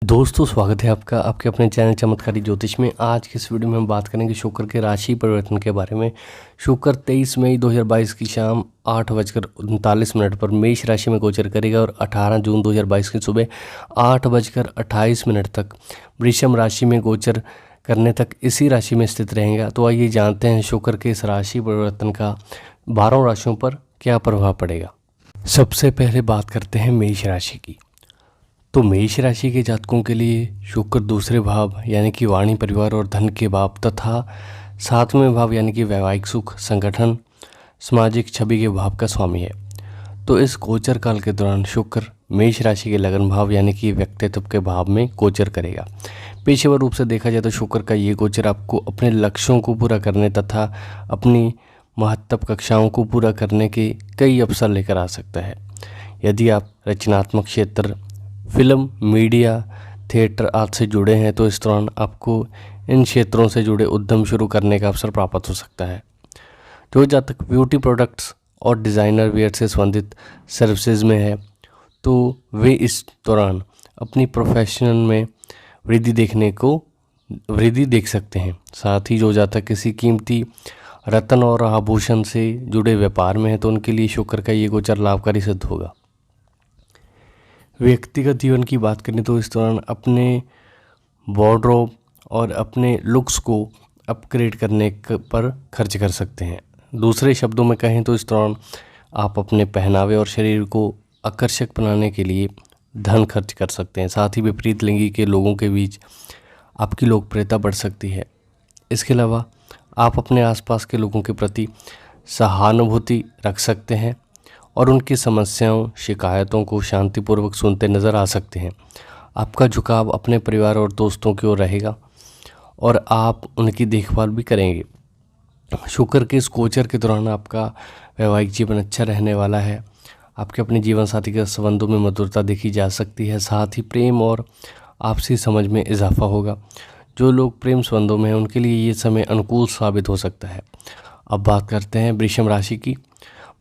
दोस्तों, स्वागत है आपका आपके अपने चैनल चमत्कारी ज्योतिष में। आज की इस वीडियो में हम बात करेंगे शुक्र के राशि परिवर्तन के बारे में। शुक्र 23 मई 2022 की शाम 8:39 पर मेष राशि में गोचर करेगा और 18 जून 2022 की सुबह 8:28 तक वृषभ राशि में गोचर करने तक इसी राशि में स्थित रहेगा। तो आइए जानते हैं शुक्र के इस राशि परिवर्तन का 12 राशियों पर क्या प्रभाव पड़ेगा। सबसे पहले बात करते हैं मेष राशि की। तो मेष राशि के जातकों के लिए शुक्र दूसरे भाव यानी कि वाणी, परिवार और धन के भाव तथा 7वें भाव यानी कि वैवाहिक सुख, संगठन, सामाजिक छवि के भाव का स्वामी है। तो इस गोचर काल के दौरान शुक्र मेष राशि के लगन भाव यानी कि व्यक्तित्व के भाव में गोचर करेगा। पेशेवर रूप से देखा जाए तो शुक्र का ये गोचर आपको अपने लक्ष्यों को पूरा करने तथा अपनी महत्व कक्षाओं को पूरा करने के कई अवसर लेकर आ सकता है। यदि आप रचनात्मक क्षेत्र, फिल्म, मीडिया, थिएटर आदि से जुड़े हैं तो इस दौरान आपको इन क्षेत्रों से जुड़े उद्यम शुरू करने का अवसर प्राप्त हो सकता है। जो जातक ब्यूटी प्रोडक्ट्स और डिज़ाइनर वेयर से संबंधित सर्विसेज में है तो वे इस दौरान अपनी प्रोफेशन में वृद्धि देख सकते हैं। साथ ही जो जातक किसी कीमती रत्न और आभूषण से जुड़े व्यापार में है तो उनके लिए शुक्र का ये गोचर लाभकारी सिद्ध होगा। व्यक्तिगत जीवन की बात करें तो इस दौरान अपने वार्डरोब और अपने लुक्स को अपग्रेड करने पर खर्च कर सकते हैं। दूसरे शब्दों में कहें तो इस दौरान आप अपने पहनावे और शरीर को आकर्षक बनाने के लिए धन खर्च कर सकते हैं। साथ ही विपरीत लिंगी के लोगों के बीच आपकी लोकप्रियता बढ़ सकती है। इसके अलावा आप अपने आसपास के लोगों के प्रति सहानुभूति रख सकते हैं और उनकी समस्याओं, शिकायतों को शांतिपूर्वक सुनते नज़र आ सकते हैं। आपका झुकाव अपने परिवार और दोस्तों की ओर रहेगा और आप उनकी देखभाल भी करेंगे। शुक्र के इस गोचर के दौरान आपका वैवाहिक जीवन अच्छा रहने वाला है। आपके अपने जीवन साथी के संबंधों में मधुरता देखी जा सकती है। साथ ही प्रेम और आपसी समझ में इजाफा होगा। जो लोग प्रेम संबंधों में हैं उनके लिए ये समय अनुकूल साबित हो सकता है। अब बात करते हैं वृषभ राशि की।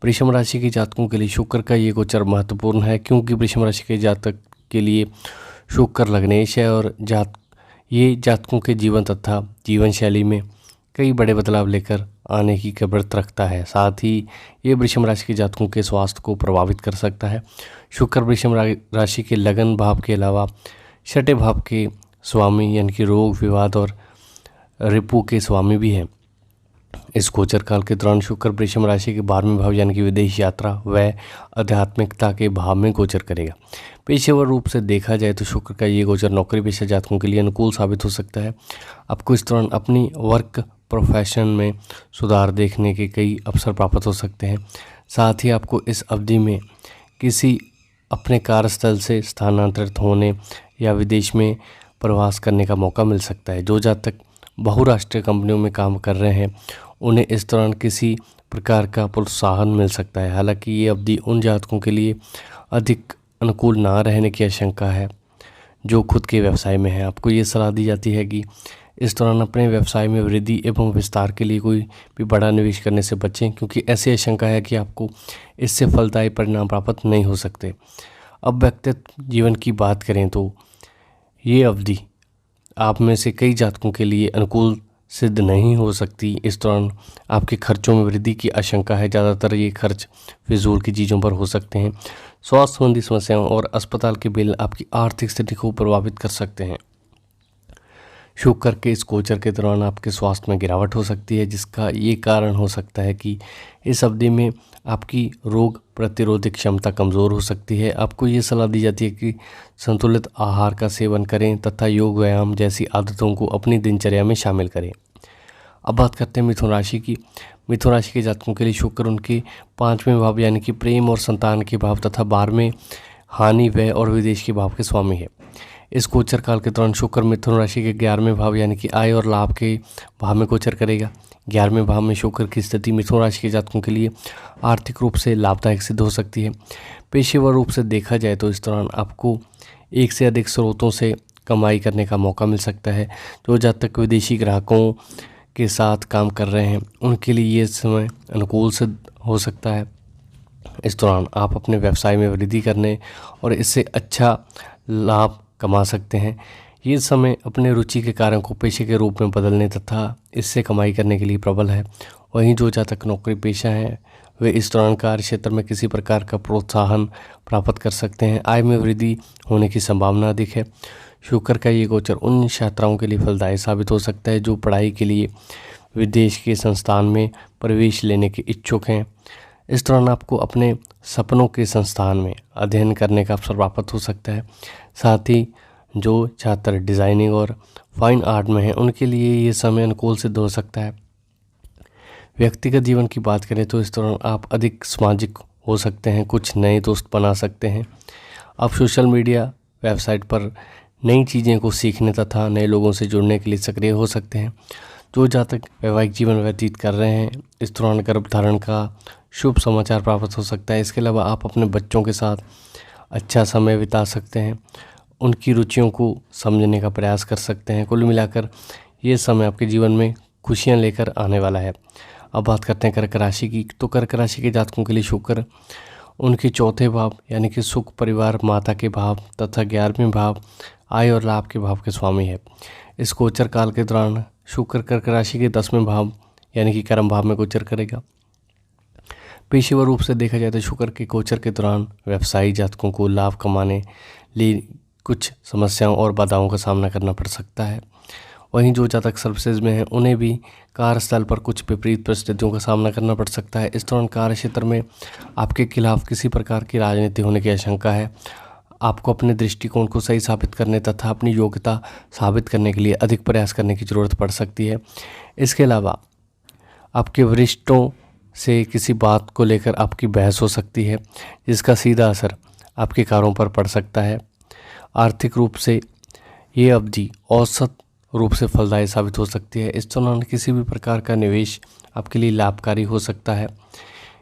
वृषभ राशि के जातकों के लिए शुक्र का ये गोचर महत्वपूर्ण है क्योंकि वृषभ राशि के जातक के लिए शुक्र लग्नेश है और ये जातकों के जीवन तथा जीवन शैली में कई बड़े बदलाव लेकर आने की कब्रत रखता है। साथ ही ये वृषभ राशि के जातकों के स्वास्थ्य को प्रभावित कर सकता है। शुक्र वृषभ राशि के लगन भाव के अलावा छठे भाव के स्वामी यानी कि रोग, विवाद और रिपु के स्वामी भी हैं। इस गोचर काल के दौरान शुक्र वृषभ राशि के 12वें भाव यानी कि विदेश यात्रा व आध्यात्मिकता के भाव में गोचर करेगा। पेशेवर रूप से देखा जाए तो शुक्र का ये गोचर नौकरी पेशा जातकों के लिए अनुकूल साबित हो सकता है। आपको इस दौरान अपनी वर्क प्रोफेशन में सुधार देखने के कई अवसर प्राप्त हो सकते हैं। साथ ही आपको इस अवधि में किसी अपने कार्यस्थल से स्थानांतरित होने या विदेश में प्रवास करने का मौका मिल सकता है। जो जातक बहुराष्ट्रीय कंपनियों में काम कर रहे हैं उन्हें इस दौरान किसी प्रकार का प्रोत्साहन मिल सकता है। हालांकि ये अवधि उन जातकों के लिए अधिक अनुकूल ना रहने की आशंका है जो खुद के व्यवसाय में है। आपको ये सलाह दी जाती है कि इस दौरान अपने व्यवसाय में वृद्धि एवं विस्तार के लिए कोई भी बड़ा निवेश करने से बचें क्योंकि ऐसी आशंका है कि आपको इससे फलदायी परिणाम प्राप्त नहीं हो सकते। अब व्यक्तिगत जीवन की बात करें तो ये अवधि आप में से कई जातकों के लिए अनुकूल सिद्ध नहीं हो सकती। इस दौरान आपके खर्चों में वृद्धि की आशंका है। ज़्यादातर ये खर्च फिजूल की चीज़ों पर हो सकते हैं। स्वास्थ्य संबंधी समस्याओं और अस्पताल के बिल आपकी आर्थिक स्थिति को प्रभावित कर सकते हैं। शुक्र के इस गोचर के दौरान आपके स्वास्थ्य में गिरावट हो सकती है जिसका ये कारण हो सकता है कि इस अवधि में आपकी रोग प्रतिरोधक क्षमता कमज़ोर हो सकती है। आपको ये सलाह दी जाती है कि संतुलित आहार का सेवन करें तथा योग, व्यायाम जैसी आदतों को अपनी दिनचर्या में शामिल करें। अब बात करते हैं मिथुन राशि की। मिथुन राशि के जातकों के लिए शुक्र उनके 5वें भाव यानी कि प्रेम और संतान के भाव तथा 12वें हानि, व्यय और विदेश के भाव के स्वामी है। इस गोचर काल के दौरान शुक्र मिथुन राशि के 11वें भाव यानी कि आय और लाभ के भाव में गोचर करेगा। 11वें भाव में शुक्र की स्थिति मिथुन राशि के जातकों के लिए आर्थिक रूप से लाभदायक सिद्ध हो सकती है। पेशेवर रूप से देखा जाए तो इस दौरान आपको एक से अधिक स्रोतों से कमाई करने का मौका मिल सकता है। जो जातक विदेशी ग्राहकों के साथ काम कर रहे हैं उनके लिए ये समय अनुकूल सिद्ध हो सकता है। इस दौरान आप अपने व्यवसाय में वृद्धि करने और इससे अच्छा लाभ कमा सकते हैं। ये समय अपने रुचि के कार्यों को पेशे के रूप में बदलने तथा इससे कमाई करने के लिए प्रबल है। वहीं जो जातक नौकरी पेशा हैं वे इस दौरान कार्य क्षेत्र में किसी प्रकार का प्रोत्साहन प्राप्त कर सकते हैं। आय में वृद्धि होने की संभावना अधिक है। शुक्र का ये गोचर उन छात्राओं के लिए फलदायी साबित हो सकता है जो पढ़ाई के लिए विदेश के संस्थान में प्रवेश लेने के इच्छुक हैं। इस दौरान आपको अपने सपनों के संस्थान में अध्ययन करने का अवसर प्राप्त हो सकता है। साथ ही जो छात्र डिज़ाइनिंग और फाइन आर्ट में हैं उनके लिए ये समय अनुकूल सिद्ध हो सकता है। व्यक्तिगत जीवन की बात करें तो इस दौरान आप अधिक सामाजिक हो सकते हैं, कुछ नए दोस्त बना सकते हैं। आप सोशल मीडिया वेबसाइट पर नई चीज़ें को सीखने तथा नए लोगों से जुड़ने के लिए सक्रिय हो सकते हैं। जो जातक वैवाहिक जीवन व्यतीत कर रहे हैं इस दौरान गर्भधारण का शुभ समाचार प्राप्त हो सकता है। इसके अलावा आप अपने बच्चों के साथ अच्छा समय बिता सकते हैं, उनकी रुचियों को समझने का प्रयास कर सकते हैं। कुल मिलाकर ये समय आपके जीवन में खुशियाँ लेकर आने वाला है। अब बात करते हैं कर्क राशि की। तो कर्क राशि के जातकों के लिए शुक्र उनके चौथे भाव यानी कि सुख, परिवार, माता के भाव तथा 11वें भाव आय और लाभ के भाव के स्वामी है। इस गोचर काल के दौरान शुक्र कर्क राशि के 10वें भाव यानी कि कर्म भाव में गोचर करेगा। पेशेवर रूप से देखा जाए तो शुक्र के गोचर के दौरान व्यवसायी जातकों को लाभ कमाने लिए कुछ समस्याओं और बाधाओं का सामना करना पड़ सकता है। वहीं जो जातक सर्विसेज में हैं उन्हें भी कार्यस्थल पर कुछ विपरीत परिस्थितियों का सामना करना पड़ सकता है। इस दौरान कार्य क्षेत्र में आपके खिलाफ किसी प्रकार की राजनीति होने की आशंका है। आपको अपने दृष्टिकोण को सही साबित करने तथा अपनी योग्यता साबित करने के लिए अधिक प्रयास करने की ज़रूरत पड़ सकती है। इसके अलावा आपके वरिष्ठों से किसी बात को लेकर आपकी बहस हो सकती है जिसका सीधा असर आपके कार्यों पर पड़ सकता है। आर्थिक रूप से ये अवधि औसत रूप से फलदायी साबित हो सकती है। इस दौरान किसी भी प्रकार का निवेश आपके लिए लाभकारी हो सकता है।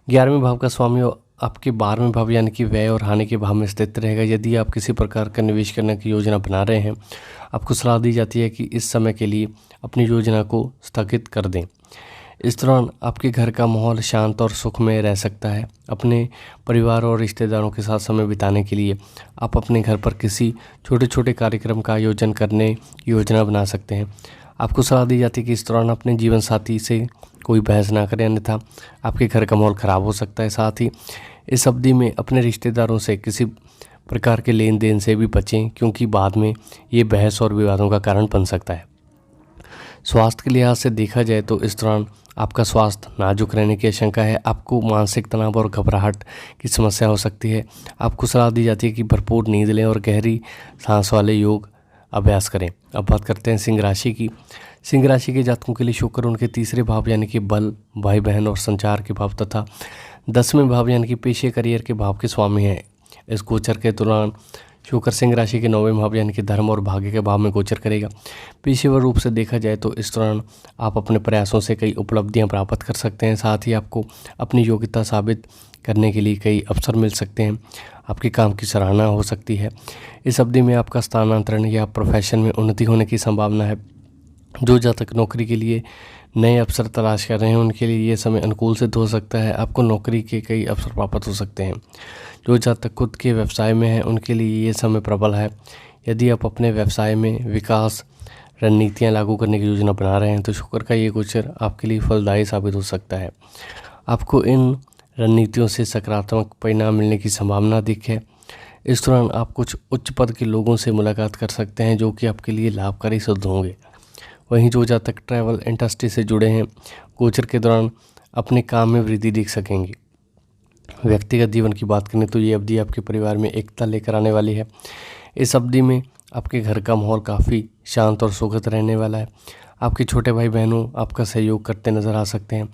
11वें भाव का स्वामी आपके 12वें भाव यानी कि व्यय और हानि के भाव में स्थित रहेगा। यदि आप किसी प्रकार का निवेश करने की योजना बना रहे हैं आपको सलाह दी जाती है कि इस समय के लिए अपनी योजना को स्थगित कर दें। इस दौरान आपके घर का माहौल शांत और सुखमय रह सकता है। अपने परिवार और रिश्तेदारों के साथ समय बिताने के लिए आप अपने घर पर किसी छोटे छोटे कार्यक्रम का आयोजन करने की योजना बना सकते हैं। आपको सलाह दी जाती है कि इस दौरान अपने जीवन साथी से कोई बहस ना करें, अन्यथा आपके घर का माहौल ख़राब हो सकता है। साथ ही इस अवधि में अपने रिश्तेदारों से किसी प्रकार के लेन देन से भी बचें क्योंकि बाद में ये बहस और विवादों का कारण बन सकता है। स्वास्थ्य के लिहाज से देखा जाए तो इस दौरान आपका स्वास्थ्य नाजुक रहने की आशंका है। आपको मानसिक तनाव और घबराहट की समस्या हो सकती है। आपको सलाह दी जाती है कि भरपूर नींद लें और गहरी सांस वाले योग अभ्यास करें। अब बात करते हैं सिंह राशि की। सिंह राशि के जातकों के लिए शुक्र उनके 3रे भाव यानी कि बल, भाई बहन और संचार के भाव तथा 10वें भाव यानी कि पेशे करियर के भाव के स्वामी हैं। इस गोचर के दौरान शुक्र सिंह राशि के 9वें भाव यानी कि धर्म और भाग्य के भाव में गोचर करेगा। पेशेवर रूप से देखा जाए तो इस दौरान आप अपने प्रयासों से कई उपलब्धियां प्राप्त कर सकते हैं। साथ ही आपको अपनी योग्यता साबित करने के लिए कई अवसर मिल सकते हैं। आपके काम की सराहना हो सकती है। इस अवधि में आपका स्थानांतरण या प्रोफेशन में उन्नति होने की संभावना है। जो जातक नौकरी के लिए नए अवसर तलाश कर रहे हैं उनके लिए ये समय अनुकूल सिद्ध हो सकता है। आपको नौकरी के कई अवसर प्राप्त हो सकते हैं। जो जातक खुद के व्यवसाय में हैं उनके लिए ये समय प्रबल है। यदि आप अपने व्यवसाय में विकास रणनीतियाँ लागू करने की योजना बना रहे हैं तो शुक्र का ये गोचर आपके लिए फलदायी साबित हो सकता है। आपको इन रणनीतियों से सकारात्मक परिणाम मिलने की संभावना अधिक है। इस दौरान आप कुछ उच्च पद के लोगों से मुलाकात कर सकते हैं जो कि आपके लिए लाभकारी सिद्ध होंगे। वहीं जो जातक ट्रैवल इंडस्ट्री से जुड़े हैं गोचर के दौरान अपने काम में वृद्धि देख सकेंगे। व्यक्तिगत जीवन की बात करें तो ये अवधि आपके परिवार में एकता लेकर आने वाली है। इस अवधि में आपके घर का माहौल काफ़ी शांत और सुखद रहने वाला है। आपके छोटे भाई बहनों आपका सहयोग करते नज़र आ सकते हैं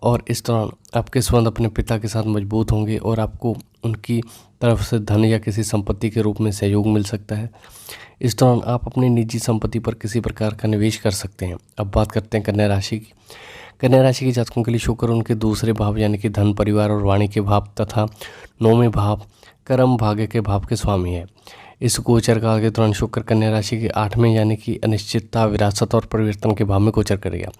और इस दौरान आपके संबंध अपने पिता के साथ मजबूत होंगे और आपको उनकी तरफ से धन या किसी संपत्ति के रूप में सहयोग मिल सकता है। इस दौरान आप अपनी निजी संपत्ति पर किसी प्रकार का निवेश कर सकते हैं। अब बात करते हैं कन्या राशि की। कन्या राशि के जातकों के लिए शुक्र उनके 2रे भाव यानी कि धन, परिवार और वाणी के भाव तथा 9वें भाव कर्म भाग्य के भाव के स्वामी है। इस गोचर काल के दौरान शुक्र कन्या राशि के 8वें यानी कि अनिश्चितता, विरासत और परिवर्तन के भाव में गोचर करेगा।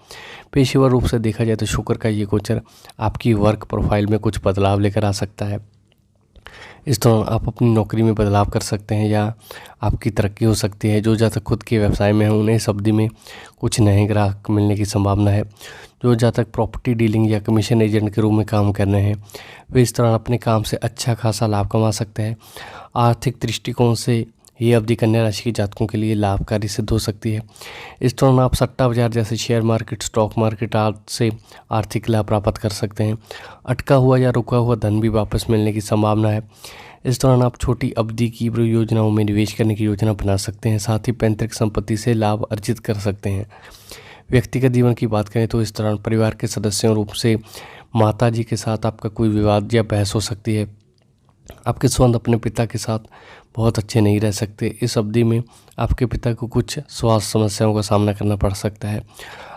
पेशेवर रूप से देखा जाए तो शुक्र का ये गोचर आपकी वर्क प्रोफाइल में कुछ बदलाव लेकर आ सकता है। इस दौरान आप अपनी नौकरी में बदलाव कर सकते हैं या आपकी तरक्की हो सकती है। जो जातक खुद के व्यवसाय में हैं उन्हें इस अवधि में कुछ नए ग्राहक मिलने की संभावना है। जो जातक प्रॉपर्टी डीलिंग या कमीशन एजेंट के रूप में काम कर रहे हैं वे इस दौरान अपने काम से अच्छा खासा लाभ कमा सकते हैं। आर्थिक दृष्टिकोण से ये अवधि कन्या राशि के जातकों के लिए लाभकारी सिद्ध हो सकती है। इस दौरान आप सट्टा बाजार जैसे शेयर मार्केट, स्टॉक मार्केट आदि से आर्थिक लाभ प्राप्त कर सकते हैं। अटका हुआ या रुका हुआ धन भी वापस मिलने की संभावना है। इस दौरान आप छोटी अवधि की योजनाओं में निवेश करने की योजना बना सकते हैं। साथ ही पैतृक संपत्ति से लाभ अर्जित कर सकते हैं। व्यक्तिगत जीवन की बात करें तो इस दौरान परिवार के सदस्यों रूप से माता जी के साथ आपका कोई विवाद या बहस हो सकती है। आपके संबंध अपने पिता के साथ बहुत अच्छे नहीं रह सकते। इस अवधि में आपके पिता को कुछ स्वास्थ्य समस्याओं का सामना करना पड़ सकता है।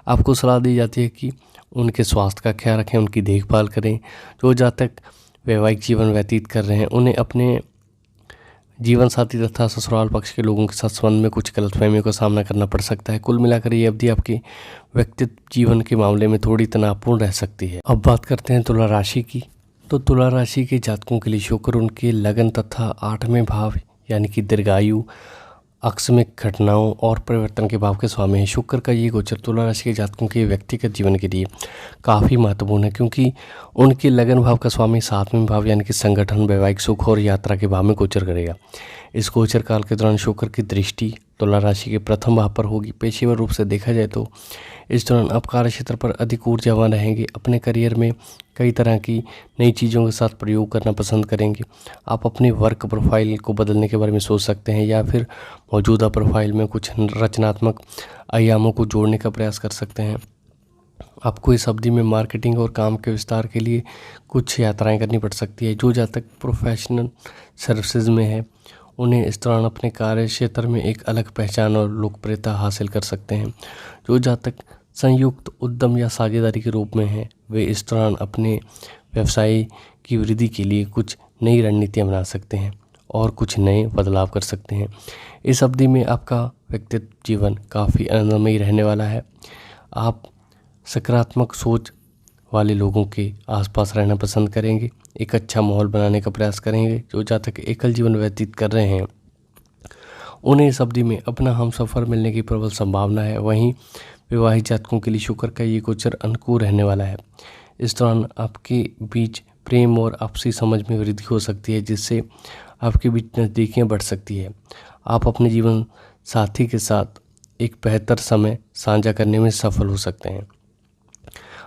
आपको सलाह दी जाती है कि उनके स्वास्थ्य का ख्याल रखें, उनकी देखभाल करें। जो जातक वैवाहिक जीवन व्यतीत कर रहे हैं उन्हें अपने जीवन साथी तथा ससुराल पक्ष के लोगों के साथ संबंध में कुछ गलतफहमियों का सामना करना पड़ सकता है। कुल मिलाकर ये अवधि आपके व्यक्तित्व जीवन के मामले में थोड़ी तनावपूर्ण रह सकती है। अब बात करते हैं तुला राशि की। तो तुला राशि के जातकों के लिए शुक्र उनके लगन तथा 8वें भाव यानी कि दीर्घायु, आकस्मिक घटनाओं और परिवर्तन के भाव के स्वामी है। शुक्र का ये गोचर तुला राशि के जातकों के व्यक्तिगत जीवन के लिए काफ़ी महत्वपूर्ण है, क्योंकि उनके लगन भाव का स्वामी 7वें भाव यानी कि संगठन, वैवाहिक सुख और यात्रा के भाव में गोचर करेगा। इस गोचर काल के दौरान शुक्र की दृष्टि तुला राशि के प्रथम भाव पर होगी। पेशेवर रूप से देखा जाए तो इस दौरान आप कार्य क्षेत्र पर अधिक ऊर्जावान रहेंगे। अपने करियर में कई तरह की नई चीज़ों के साथ प्रयोग करना पसंद करेंगे। आप अपनी वर्क प्रोफाइल को बदलने के बारे में सोच सकते हैं या फिर मौजूदा प्रोफाइल में कुछ रचनात्मक आयामों को जोड़ने का प्रयास कर सकते हैं। आपको इस अवधि में मार्केटिंग और काम के विस्तार के लिए कुछ यात्राएं करनी पड़ सकती है। जो जातक प्रोफेशनल सर्विसेज में है उन्हें इस दौरान अपने कार्य क्षेत्र में एक अलग पहचान और लोकप्रियता हासिल कर सकते हैं। जो जातक संयुक्त उद्यम या साझेदारी के रूप में हैं वे इस दौरान अपने व्यवसाय की वृद्धि के लिए कुछ नई रणनीतियां बना सकते हैं और कुछ नए बदलाव कर सकते हैं। इस अवधि में आपका व्यक्तित्व जीवन काफ़ी आनंदमयी रहने वाला है। आप सकारात्मक सोच वाले लोगों के आसपास रहना पसंद करेंगे, एक अच्छा माहौल बनाने का प्रयास करेंगे। जो जातक एकल जीवन व्यतीत कर रहे हैं उन्हें इस अवधि में अपना हमसफ़र मिलने की प्रबल संभावना है। वहीं विवाहित जातकों के लिए शुक्र का ये गोचर अनुकूल रहने वाला है। इस दौरान आपके बीच प्रेम और आपसी समझ में वृद्धि हो सकती है, जिससे आपके बीच नज़दीकियाँ बढ़ सकती है। आप अपने जीवन साथी के साथ एक बेहतर समय साझा करने में सफल हो सकते हैं।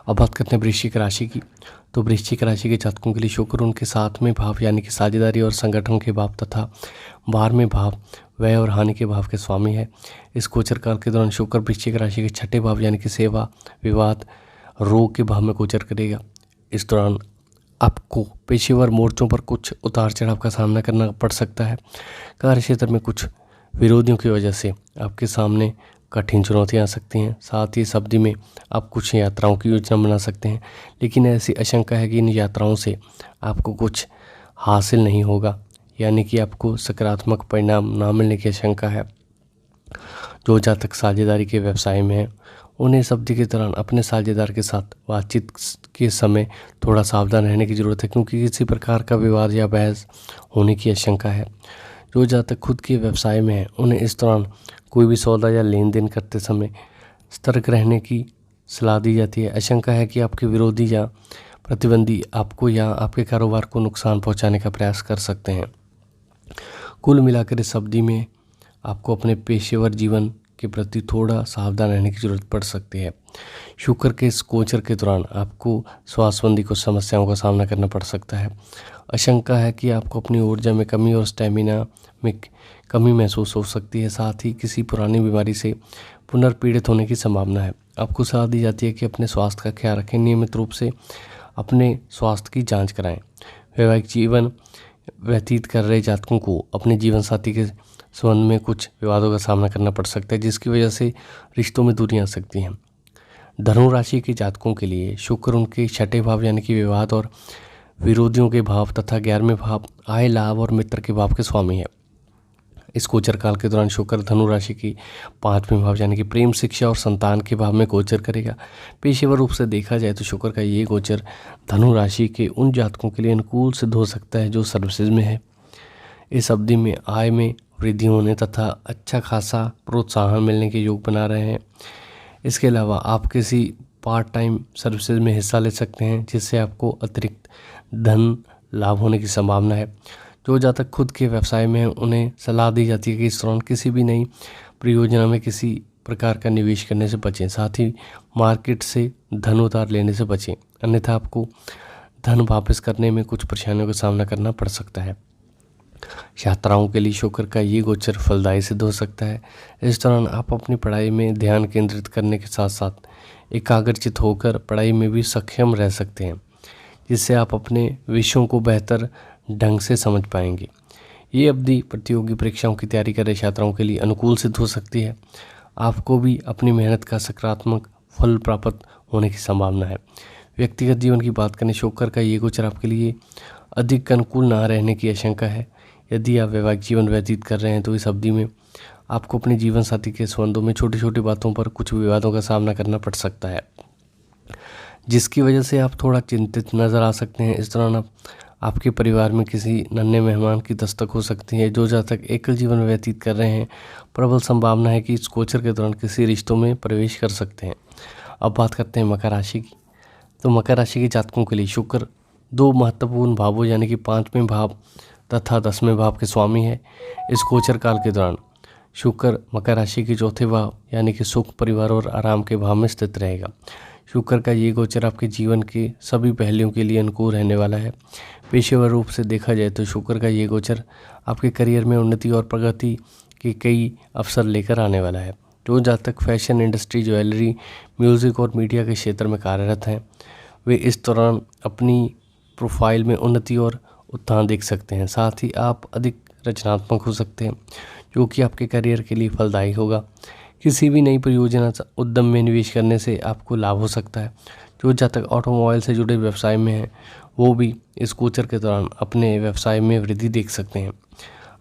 अब बात करते हैं वृश्चिक राशि की। तो वृश्चिक राशि के जातकों के लिए शुक्र उनके 7वें भाव यानी कि साझेदारी और संगठन के भाव तथा 12वें भाव व्यय और हानि के भाव के स्वामी है। इस गोचर काल के दौरान शुक्र वृश्चिक राशि के 6ठे भाव यानी कि सेवा, विवाद, रोग के भाव में गोचर करेगा। इस दौरान आपको पेशेवर मोर्चों पर कुछ उतार चढ़ाव का सामना करना पड़ सकता है। कार्य क्षेत्र में कुछ विरोधियों की वजह से आपके सामने कठिन चुनौतियां आ सकती हैं। साथ ही इस अवधि में आप कुछ यात्राओं की योजना बना सकते हैं, लेकिन ऐसी आशंका है कि इन यात्राओं से आपको कुछ हासिल नहीं होगा, यानी कि आपको सकारात्मक परिणाम ना मिलने की आशंका है। जो जातक साझेदारी के व्यवसाय में हैं उन्हें इस अवधि के दौरान अपने साझेदार के साथ बातचीत के समय थोड़ा सावधान रहने की ज़रूरत है, क्योंकि किसी प्रकार का विवाद या बहस होने की आशंका है। जो जातक खुद के व्यवसाय में हैं उन्हें इस दौरान कोई भी सौदा या लेन देन करते समय सतर्क रहने की सलाह दी जाती है। आशंका है कि आपके विरोधी या प्रतिद्वंदी आपको या आपके कारोबार को नुकसान पहुंचाने का प्रयास कर सकते हैं। कुल मिलाकर इस अवधि में आपको अपने पेशेवर जीवन के प्रति थोड़ा सावधान रहने की जरूरत पड़ सकती है। शुक्र के इस गोचर के दौरान आपको स्वास्थ्य संबंधी कुछ समस्याओं का सामना करना पड़ सकता है। आशंका है कि आपको अपनी ऊर्जा में कमी और स्टेमिना में कमी महसूस हो सकती है। साथ ही किसी पुरानी बीमारी से पुनर्पीड़ित होने की संभावना है। आपको सलाह दी जाती है कि अपने स्वास्थ्य का ख्याल रखें, नियमित रूप से अपने स्वास्थ्य की जांच कराएं। वैवाहिक जीवन व्यतीत कर रहे जातकों को अपने जीवन साथी के संबंध में कुछ विवादों का सामना करना पड़ सकता है, जिसकी वजह से रिश्तों में दूरियां आ सकती हैं। धनु राशि के जातकों के लिए शुक्र उनके 6ठे भाव यानी कि विवाद और विरोधियों के भाव तथा 11वें भाव आय, लाभ और मित्र के भाव के स्वामी है। इस गोचर काल के दौरान शुक्र धनु राशि की 5वें भाव यानी कि प्रेम, शिक्षा और संतान के भाव में गोचर करेगा। पेशेवर रूप से देखा जाए तो शुक्र का ये गोचर धनु राशि के उन जातकों के लिए अनुकूल सिद्ध हो सकता है जो सर्विसेज में है। इस अवधि में आय में वृद्धि होने तथा अच्छा खासा प्रोत्साहन मिलने के योग बना रहे हैं। इसके अलावा आप किसी पार्ट टाइम सर्विसेज में हिस्सा ले सकते हैं जिससे आपको अतिरिक्त धन लाभ होने की संभावना है। जो जातक खुद के व्यवसाय में हैं उन्हें सलाह दी जाती है कि इस दौरान किसी भी नई परियोजना में किसी प्रकार का निवेश करने से बचें। साथ ही मार्केट से धन उधार लेने से बचें, अन्यथा आपको धन वापस करने में कुछ परेशानियों का सामना करना पड़ सकता है। छात्राओं के लिए शुक्र का ये गोचर फलदायी सिद्ध हो सकता है। इस दौरान आप अपनी पढ़ाई में ध्यान केंद्रित करने के साथ साथ एकाग्रचित होकर पढ़ाई में भी सक्षम रह सकते हैं, जिससे आप अपने विषयों को बेहतर ढंग से समझ पाएंगे। ये अवधि प्रतियोगी परीक्षाओं की तैयारी कर रहे छात्राओं के लिए अनुकूल सिद्ध हो सकती है। आपको भी अपनी मेहनत का सकारात्मक फल प्राप्त होने की संभावना है। व्यक्तिगत जीवन की बात करें, शुक्र का ये गोचर आपके लिए अधिक अनुकूल ना रहने की आशंका है। यदि आप वैवाहिक जीवन व्यतीत कर रहे हैं तो इस अवधि में आपको अपने जीवन साथी के संबंधों में छोटी छोटी बातों पर कुछ विवादों का सामना करना पड़ सकता है, जिसकी वजह से आप थोड़ा चिंतित नज़र आ सकते हैं। इस दौरान आपके परिवार में किसी नन्हे मेहमान की दस्तक हो सकती है। जो जातक एकल जीवन व्यतीत कर रहे हैं, प्रबल संभावना है कि इस गोचर के दौरान किसी रिश्तों में प्रवेश कर सकते हैं। अब बात करते हैं मकर राशि की। तो मकर राशि के जातकों के लिए शुक्र 2 महत्वपूर्ण भावों यानी कि 5वें भाव तथा 10वें भाव के स्वामी है। इस गोचर काल के दौरान शुक्र मकर राशि के 4थे भाव यानी कि सुख, परिवार और आराम के भाव में स्थित रहेगा। शुक्र का ये गोचर आपके जीवन के सभी पहलुओं के लिए अनुकूल रहने वाला है। पेशेवर रूप से देखा जाए तो शुक्र का ये गोचर आपके करियर में उन्नति और प्रगति के कई अवसर लेकर आने वाला है। जो जातक फैशन इंडस्ट्री, ज्वेलरी, म्यूज़िक और मीडिया के क्षेत्र में कार्यरत हैं, वे इस दौरान अपनी प्रोफाइल में उन्नति और उत्थान देख सकते हैं। साथ ही आप अधिक रचनात्मक हो सकते हैं, जो कि आपके करियर के लिए फलदायी होगा। किसी भी नई परियोजना उद्यम में निवेश करने से आपको लाभ हो सकता है। जो जातक ऑटोमोबाइल से जुड़े व्यवसाय में हैं, वो भी इस गोचर के दौरान अपने व्यवसाय में वृद्धि देख सकते हैं।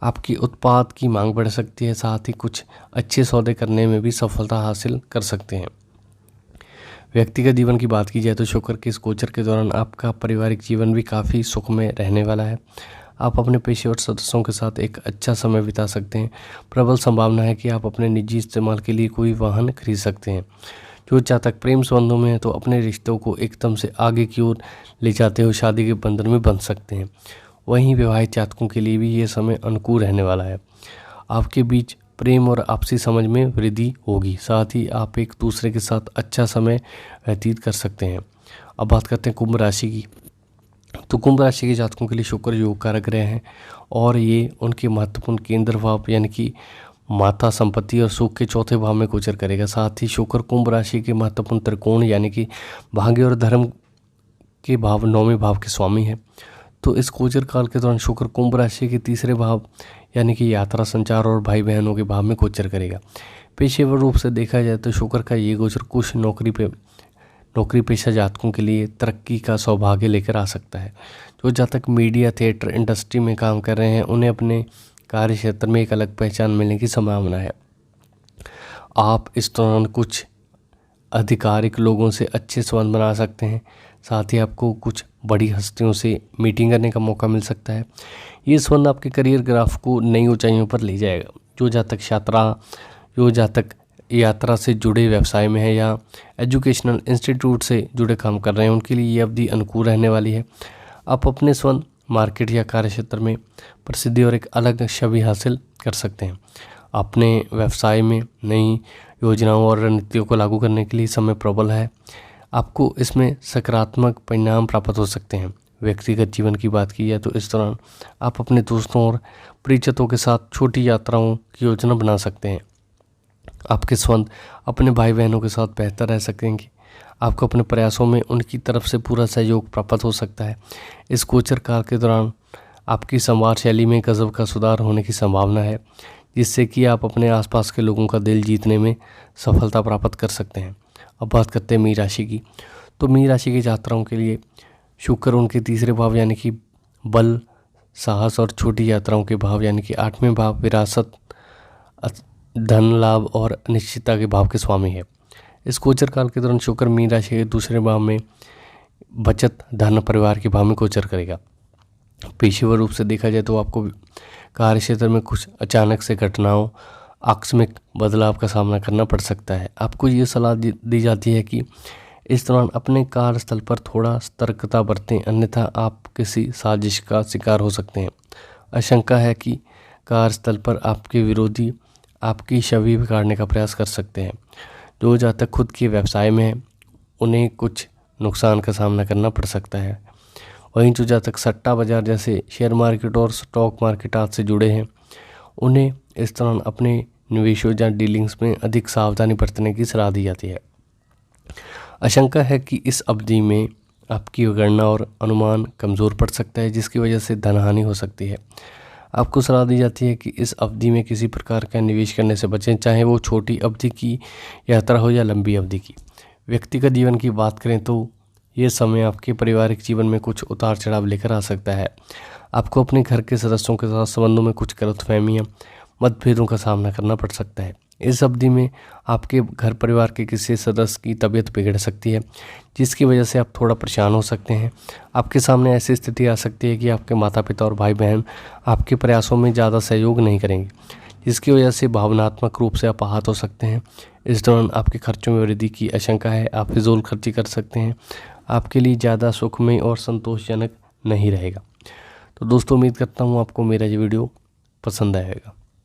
आपकी उत्पाद की मांग बढ़ सकती है, साथ ही कुछ अच्छे सौदे करने में भी सफलता हासिल कर सकते हैं। व्यक्तिगत जीवन की बात की जाए तो शुक्र के इस गोचर के दौरान आपका पारिवारिक जीवन भी काफ़ी सुखमय रहने वाला है। आप अपने पेशेवर सदस्यों के साथ एक अच्छा समय बिता सकते हैं। प्रबल संभावना है कि आप अपने निजी इस्तेमाल के लिए कोई वाहन खरीद सकते हैं। जो जातक प्रेम संबंधों में है तो अपने रिश्तों को एकदम से आगे की ओर ले जाते हुए शादी के बंधन में बंध सकते हैं। वहीं विवाहित जातकों के लिए भी ये समय अनुकूल रहने वाला है। आपके बीच प्रेम और आपसी समझ में वृद्धि होगी, साथ ही आप एक दूसरे के साथ अच्छा समय व्यतीत कर सकते हैं। अब बात करते हैं कुंभ राशि की। तो कुंभ राशि के जातकों के लिए शुक्र योग कारक ग्रह हैं और ये उनके महत्वपूर्ण केंद्र भाव यानी कि माता, संपत्ति और सुख के 4थे भाव में गोचर करेगा। साथ ही शुक्र कुंभ राशि के महत्वपूर्ण त्रिकोण यानी कि भाग्य और धर्म के भाव 9वें भाव के स्वामी है। तो इस गोचर काल के दौरान शुक्र कुंभ राशि के 3रे भाव यानी कि यात्रा, संचार और भाई बहनों के भाव में गोचर करेगा। पेशेवर रूप से देखा जाए तो शुक्र का ये गोचर कुछ नौकरी पेशा जातकों के लिए तरक्की का सौभाग्य लेकर आ सकता है। जो जातक मीडिया, थिएटर इंडस्ट्री में काम कर रहे हैं, उन्हें अपने कार्य क्षेत्र में एक अलग पहचान मिलने की संभावना है। आप इस दौरान कुछ आधिकारिक लोगों से अच्छे संबंध बना सकते हैं। साथ ही आपको कुछ बड़ी हस्तियों से मीटिंग करने का मौका मिल सकता है। ये संबंध आपके करियर ग्राफ को नई ऊंचाइयों पर ले जाएगा। जो जातक यात्रा से जुड़े व्यवसाय में है या एजुकेशनल इंस्टीट्यूट से जुड़े काम कर रहे हैं, उनके लिए ये अवधि अनुकूल रहने वाली है। आप अपने संबंध मार्केट या कार्य क्षेत्र में प्रसिद्धि और एक अलग छवि हासिल कर सकते हैं। अपने व्यवसाय में नई योजनाओं और रणनीतियों को लागू करने के लिए समय प्रबल है। आपको इसमें सकारात्मक परिणाम प्राप्त हो सकते हैं। व्यक्तिगत जीवन की बात की जाए तो इस दौरान आप अपने दोस्तों और परिचितों के साथ छोटी यात्राओं की योजना बना सकते हैं। आपके संबंध अपने भाई बहनों के साथ बेहतर रह सकेंगे। आपको अपने प्रयासों में उनकी तरफ से पूरा सहयोग प्राप्त हो सकता है। इस गोचर काल के दौरान आपकी संवाद शैली में गजब का सुधार होने की संभावना है, जिससे कि आप अपने आसपास के लोगों का दिल जीतने में सफलता प्राप्त कर सकते हैं। अब बात करते हैं मीन राशि की। तो मीन राशि के जातकों के लिए शुक्र उनके 3रे भाव यानी कि बल, साहस और छोटी यात्राओं के भाव यानी कि 8वें भाव विरासत धन लाभ और अनिश्चितता के भाव के स्वामी है। इस गोचर काल के दौरान शुक्र मीन राशि के दूसरे भाव में बचत, धन, परिवार के भाव में गोचर करेगा। पेशेवर रूप से देखा जाए तो आपको कार्य क्षेत्र में कुछ अचानक से घटनाओं, आकस्मिक बदलाव का सामना करना पड़ सकता है। आपको ये सलाह दी जाती है कि इस दौरान अपने कार्यस्थल पर थोड़ा सतर्कता बरतें, अन्यथा आप किसी साजिश का शिकार हो सकते हैं। आशंका है कि कार्यस्थल पर आपके विरोधी आपकी छवि बिगाड़ने का प्रयास कर सकते हैं। जो जातक खुद के व्यवसाय में हैं उन्हें कुछ नुकसान का सामना करना पड़ सकता है। वहीं जो जातक सट्टा बाजार जैसे शेयर मार्केट और स्टॉक मार्केट आदि से जुड़े हैं उन्हें इस दौरान अपने निवेशों या डीलिंग्स में अधिक सावधानी बरतने की सलाह दी जाती है। आशंका है कि इस अवधि में आपकी गणना और अनुमान कमज़ोर पड़ सकता है, जिसकी वजह से धनहानि हो सकती है। आपको सलाह दी जाती है कि इस अवधि में किसी प्रकार का निवेश करने से बचें, चाहे वो छोटी अवधि की यात्रा हो या लंबी अवधि की। व्यक्तिगत जीवन की बात करें तो ये समय आपके पारिवारिक जीवन में कुछ उतार चढ़ाव लेकर आ सकता है। आपको अपने घर के सदस्यों के साथ संबंधों में कुछ गलतफहमियां, मतभेदों का सामना करना पड़ सकता है। इस अवधि में आपके घर परिवार के किसी सदस्य की तबीयत बिगड़ सकती है, जिसकी वजह से आप थोड़ा परेशान हो सकते हैं। आपके सामने ऐसी स्थिति आ सकती है कि आपके माता पिता और भाई बहन आपके प्रयासों में ज़्यादा सहयोग नहीं करेंगे, जिसकी वजह से भावनात्मक रूप से आप आहत हो सकते हैं। इस दौरान आपके खर्चों में वृद्धि की आशंका है। आप फिजूल खर्ची कर सकते हैं। आपके लिए ज़्यादा सुखमय और संतोषजनक नहीं रहेगा। तो दोस्तों, उम्मीद करता हूँ आपको मेरा ये वीडियो पसंद आएगा।